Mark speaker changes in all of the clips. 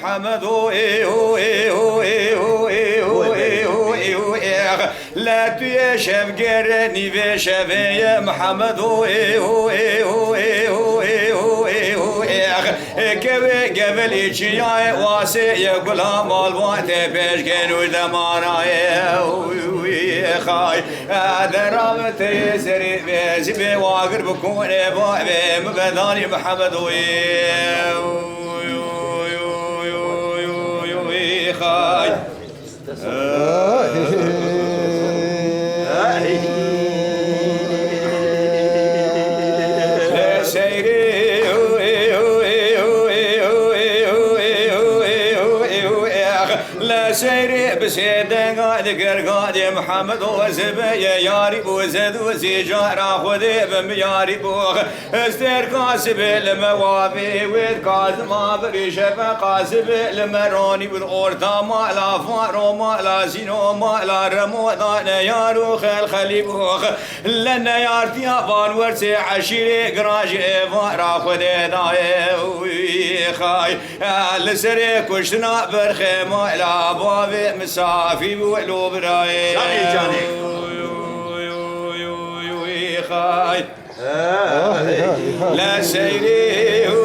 Speaker 1: محمد لا تيشف قرني بشف يا محمد كبي قبل يجي واسع يقول مال وقت بيش كانوا دمانا يا خاي هذا رابط يسري بيزي واقر بكون بابي مبداني محمد خاي سيري بسيدن قادر قادي محمد وزبي ياري وزد وزيجار خذي بمياري بوخ استر قاسب الموابي وذ قاسم بريشف قاسب المروني بالأورتا ما لا فارو ما لا زينو ما لا رمضان يارو خل خليبوخ لنا يارتي افان ورسي عشيري قراجي فارا خذي داي خاي لسري كشنا برخيمه لا بابي مسافي بولو براي جاني خاي لا سيري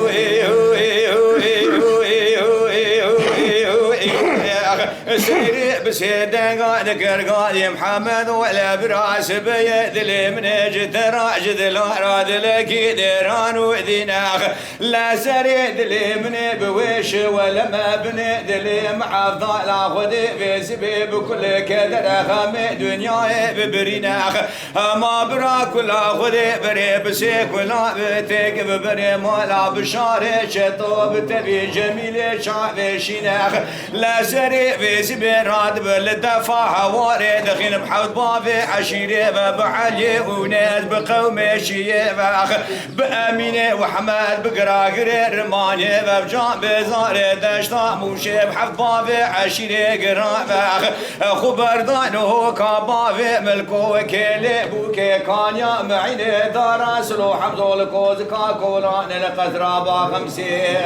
Speaker 1: سيري بسيدن قادر قادي محمد ولا براس بيد لي من اجت راجد الاراد لك ديران وديناخ لا سريد لي من بويش ولا ما بند لي محافظه لا خذي في سبيب كل كدر خام دنيا ببريناخ ما براك ولا خذي بري بسيك ولا بتك ببري مولا بشاري شطوب تبي جميل شعب شيناخ لا سري زبين راد بالدفاع وارد دخين محمد بابي عشيري بعلي وناس بقوم شيباخ بأمينة وحمد بقراقر رماني بجان بزار دشتا موشي محمد بابي عشيري قراباخ خبردان هو كابابي ملكو كيلي بوكي كانيا معيني دار سلو حمزو الكوز كاكولان القدرابا خمسي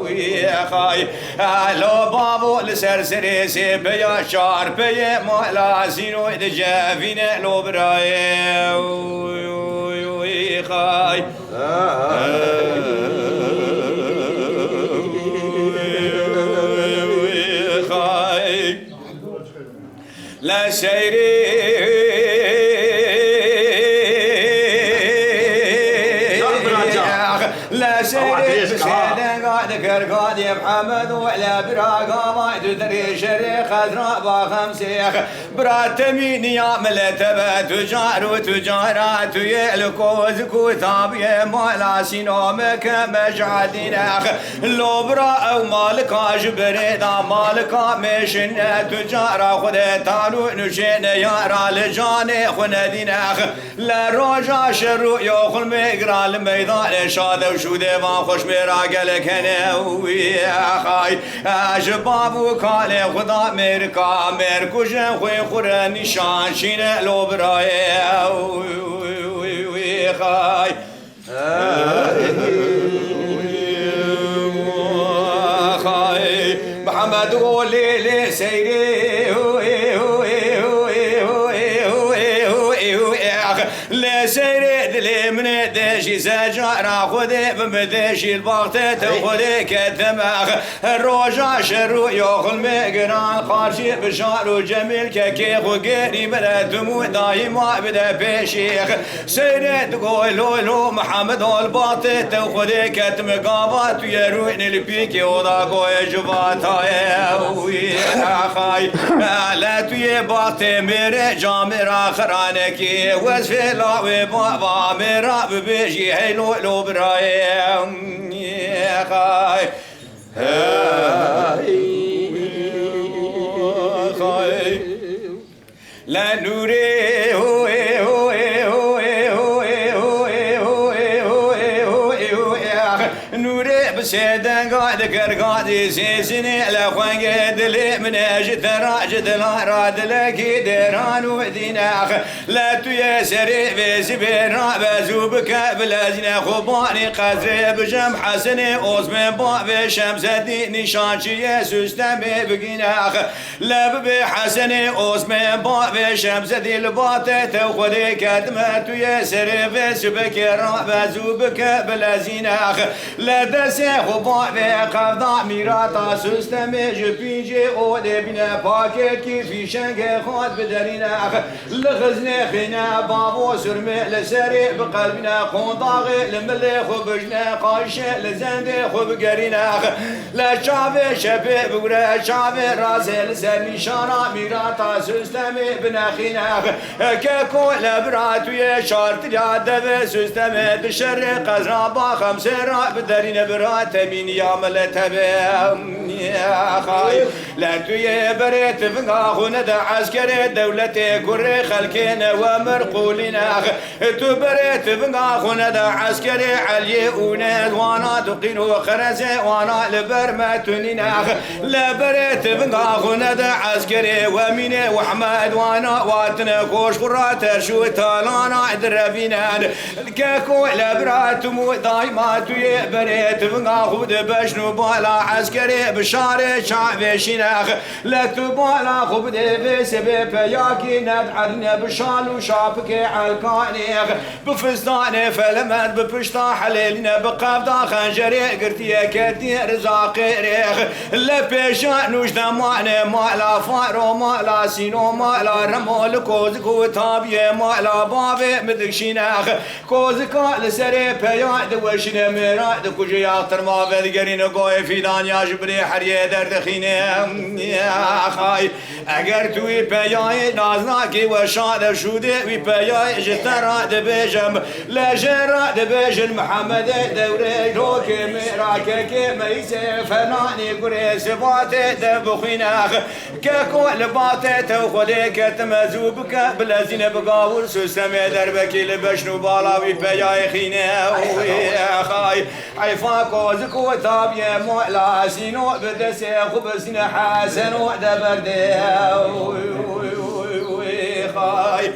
Speaker 1: ويا خاي لو بابو لسرسري بيا شار بيا مولا زينو دجافين لو براي خاي خاي لا سيري لا سيري بسيدن قادر قادي محمد ولا براقا ما تدري شريخ خضراء بخمسيخ براتمين يا ملتبة تجار وتجارات ويلكوز كتاب يا مولا سينومك مجعدينخ لو برا ومالك جبريدا مالك مشن تجار خذ تانو نشين يا رالجاني خندينخ لا روجا شرو يوخل مقرا الميدان شاد وشود ما خوش مراقلك انا ويا خاي شباب وكالي خدا مركا مركوش خوي خور نشان شين لو براي ويا خاي خاي محمد قولي لي سيري لا سيرد لي من دشي سجارة خذي بمدشي البغت تخذي كالدماغ الروجا شرو يوخل مقران خارشي بشار وجميل ككيخ وقري بلا دمو دايما بدا بشيخ سيرد قولو محمد البغت تخذي كتمقابات ويروين البيكي وضا قوي جباتا يا خاي لا توي بغت ميري جامر آخرانكي وزفي لا وبابا مرا بيجي هيلو لو براي يا خاي خاي لا نوري هو نوري بسيدن ذكر قادي سيسني لخوان قد لي من اجد راجد الاراد لكي ديران وديناخ لا تيسري بسبير بزوبك بلازنا خباني قدري بجم حسني اوزمن باب شمس الدين شانشي يسوس تمي بقيناخ لا بحسني اوزمن باب شمس الدين باته تخذي كدمه تيسري بسبك بزوبك بلازيناخ لا دسي خباني قفضا ميراتا سوستمي جبينجي اودي بنا باكت كيفي شنق خود بدريناخ لغزني خينا بابو سرمي لسري بقلبنا خونطاغي لملي خبجنا قايشة لزندي خب قريناخ لا شافي شبي بورا شافي راسي لسر نشانا ميراتا سوستمي بناخيناخ كاكو لبراتو يا شارت الياد سوستمي بشر قزرابا خمسرا بدرين برات مين يعمل تبام يا خايف لا توي بريت فنغاخونا دا عسكري دولتي كوري خلكينا ومرقولينا تو بريت فنغاخونا دا عسكري علي وناز وانا تقينو خرزي وانا لبرما تنينا لا بريت فنغاخونا دا عسكري وميني وحمد وانا واتنا كوش قرات شو تالانا دربينا الكاكو لبراتمو دايما توي بريت فنغاخو بشنو بالا عسكري بشاري شعبي شناخ لا تبالا خب دي سبب ياكي ندعرنا بشالو شابك عالكانيخ بفستاني فلمت بفشتا حليلنا بقبضا خنجري قرتي كدي رزاقي ريخ لا بيشان نوش دماني مالا فارو مالا سينو مالا رمول كوزكو تابيه مالا بابي مدكشيناخ كوزكا لسري بياد وشنا مراد كوجي اختر ما بدقرين قوي في دانيا جبري حريه دردخيني يا خاي اگر توی پیای نازناکی و شاد شوده وی پیای جترا دبیجم لجرا دبیجن محمد دوره رو که میرا که میسه فنانی گره سبات دبخیناخ که کل بات تو خوده که تمزوب که بلزین بقاور سوسمه دربکی لبشنو بالا وی پیای خینه وی خای حیفا کوزکو تابیه مولا سینو بدسه خوب سین حسن و دبرده خای